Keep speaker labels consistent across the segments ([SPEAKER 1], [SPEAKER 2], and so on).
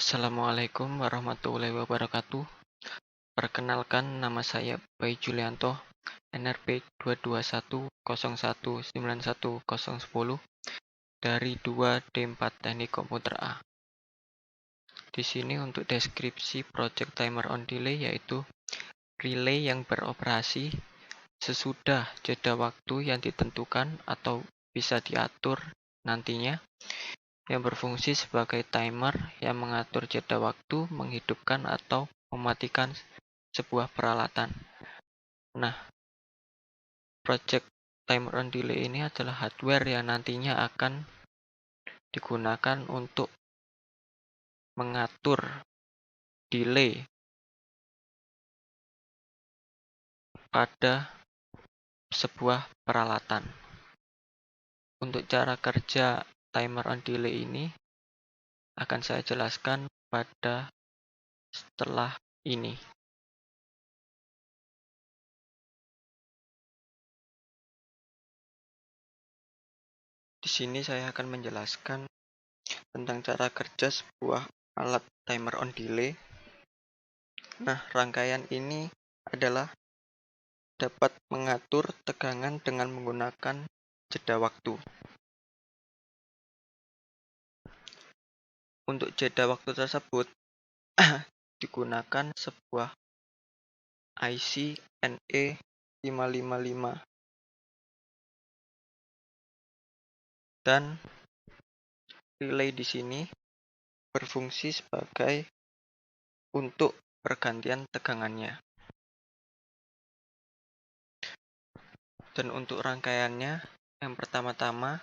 [SPEAKER 1] Assalamualaikum warahmatullahi wabarakatuh. Perkenalkan, nama saya Bayu Julianto, NRP 22101911010 dari 2D4 Teknik Komputer A. Di sini untuk deskripsi project timer on delay yaitu relay yang beroperasi sesudah jeda waktu yang ditentukan atau bisa diatur nantinya, yang berfungsi sebagai timer yang mengatur jeda waktu, menghidupkan atau mematikan sebuah peralatan. Nah, project timer on delay ini adalah hardware yang nantinya akan digunakan untuk mengatur delay pada sebuah peralatan. Untuk cara kerja timer on delay ini akan saya jelaskan pada setelah ini. Di sini saya akan menjelaskan tentang cara kerja sebuah alat timer on delay. Nah, rangkaian ini adalah dapat mengatur tegangan dengan menggunakan jeda waktu. Untuk jeda waktu tersebut digunakan sebuah IC NE555 dan relay di sini berfungsi sebagai untuk pergantian tegangannya. Dan untuk rangkaiannya, yang pertama-tama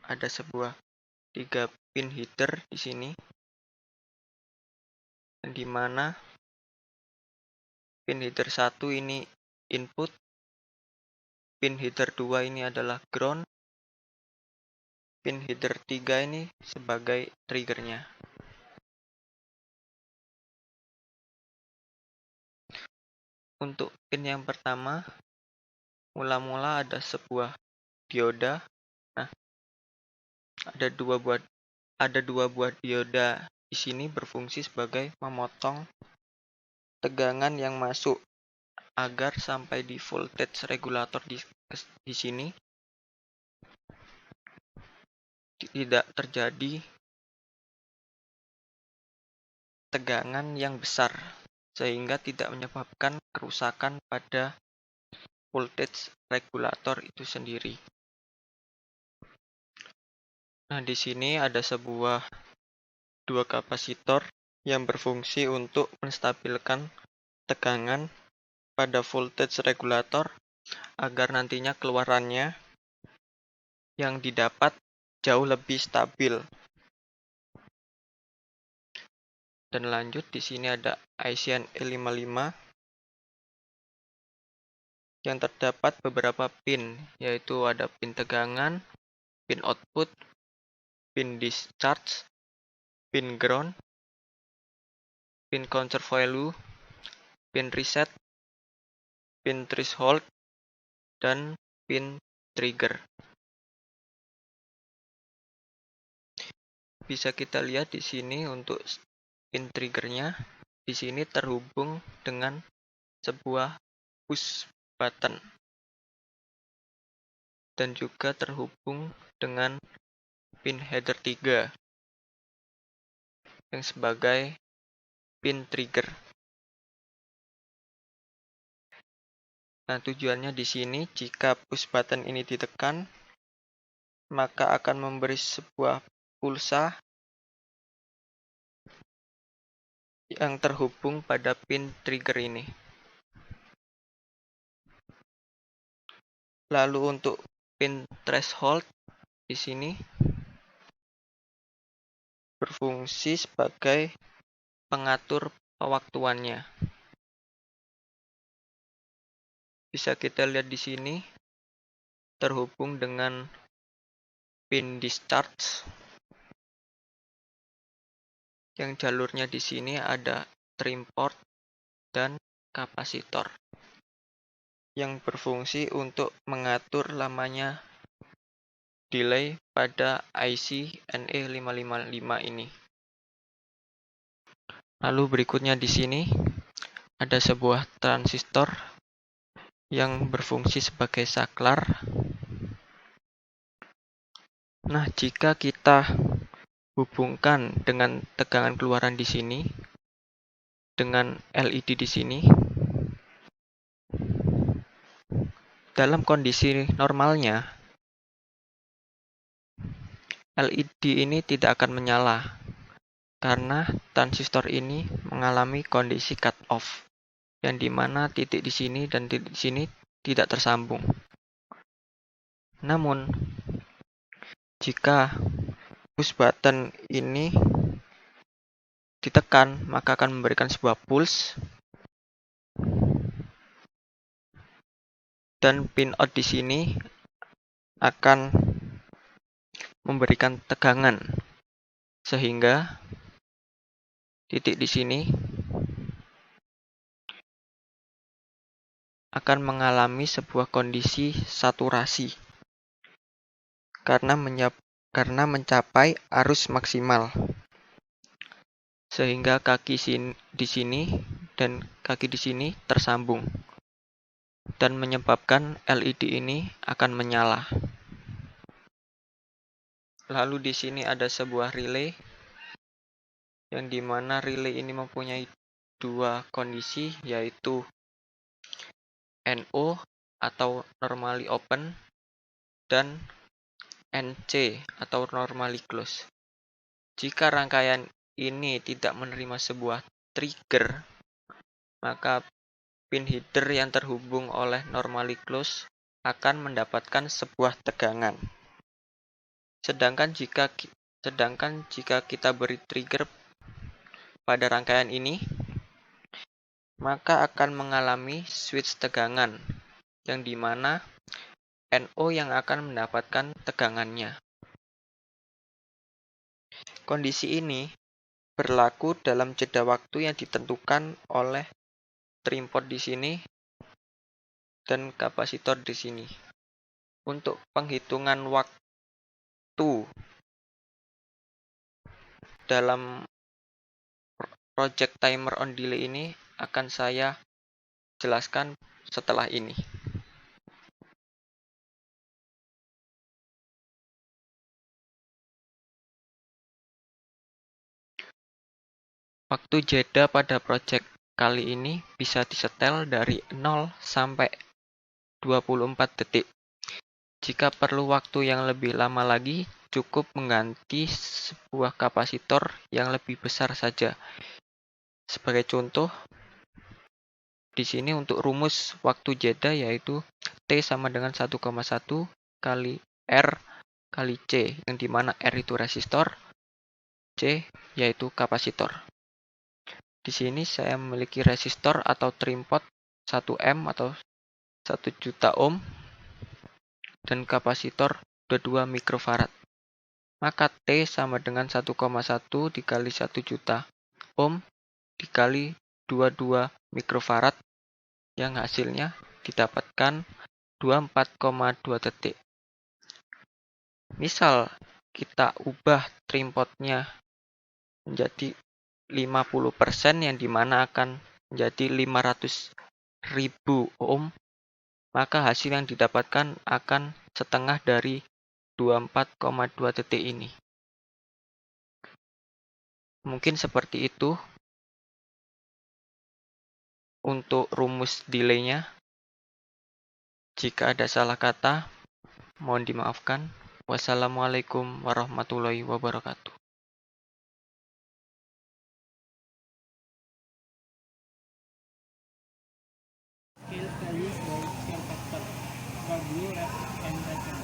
[SPEAKER 1] ada sebuah 3 pin header di sini, di mana pin header 1 ini input, pin header 2 ini adalah ground, pin header 3 ini sebagai triggernya. Untuk pin yang pertama, mula-mula ada sebuah dioda. Nah, ada dua buah dioda di sini berfungsi sebagai memotong tegangan yang masuk agar sampai di voltage regulator di sini tidak terjadi tegangan yang besar sehingga tidak menyebabkan kerusakan pada voltage regulator itu sendiri. Nah, di sini ada dua kapasitor yang berfungsi untuk menstabilkan tegangan pada voltage regulator agar nantinya keluarannya yang didapat jauh lebih stabil. Dan lanjut, di sini ada IC NE55 yang terdapat beberapa pin, yaitu ada pin tegangan, pin output, pin discharge, pin ground, pin conserve value, pin reset, pin threshold, dan pin trigger. Bisa kita lihat di sini untuk pin triggernya, di sini terhubung dengan sebuah push button dan juga terhubung dengan pin header 3 yang sebagai pin trigger. Nah, tujuannya di sini jika push button ini ditekan, maka akan memberi sebuah pulsa yang terhubung pada pin trigger ini. Lalu untuk pin threshold di sini berfungsi sebagai pengatur pewaktuannya. Bisa kita lihat di sini terhubung dengan pin discharge yang jalurnya di sini ada trim port dan kapasitor yang berfungsi untuk mengatur lamanya delay pada IC NE555 ini. Lalu berikutnya di sini ada sebuah transistor yang berfungsi sebagai saklar. Nah, jika kita hubungkan dengan tegangan keluaran di sini dengan LED di sini, dalam kondisi normalnya LED ini tidak akan menyala karena transistor ini mengalami kondisi cut off, yang dimana titik di sini dan titik di sini tidak tersambung. Namun, jika push button ini ditekan, maka akan memberikan sebuah pulse dan pin out di sini akan memberikan tegangan sehingga titik di sini akan mengalami sebuah kondisi saturasi karena mencapai arus maksimal, sehingga kaki di sini dan kaki di sini tersambung dan menyebabkan LED ini akan menyala. Lalu di sini ada sebuah relay yang dimana relay ini mempunyai dua kondisi, yaitu NO atau normally open dan NC atau normally close. Jika rangkaian ini tidak menerima sebuah trigger, maka pin header yang terhubung oleh normally close akan mendapatkan sebuah tegangan. Sedangkan jika kita beri trigger pada rangkaian ini, maka akan mengalami switch tegangan, yang dimana NO yang akan mendapatkan tegangannya. Kondisi ini berlaku dalam jeda waktu yang ditentukan oleh trimpot di sini dan kapasitor di sini. Untuk penghitungan waktu dalam project timer on delay ini akan saya jelaskan setelah ini. Waktu jeda pada project kali ini bisa disetel dari 0 sampai 24 detik. Jika perlu waktu yang lebih lama lagi, cukup mengganti sebuah kapasitor yang lebih besar saja. Sebagai contoh, di sini untuk rumus waktu jeda yaitu T sama dengan 1,1 kali R kali C, yang dimana R itu resistor, C yaitu kapasitor. Di sini saya memiliki resistor atau trimpot 1M atau 1 juta ohm dan kapasitor 22 mikrofarad. Maka T sama dengan 1,1 dikali 1 juta ohm dikali 22 mikrofarad, yang hasilnya didapatkan 24,2 detik. Misal kita ubah trimpotnya menjadi 50%, yang dimana akan menjadi 500.000 ohm, maka hasil yang didapatkan akan setengah dari 24,2 detik ini. Mungkin seperti itu untuk rumus delay-nya. Jika ada salah kata, mohon dimaafkan. Wassalamualaikum warahmatullahi wabarakatuh.
[SPEAKER 2] Scale values by scale factor. Value, rate, and return.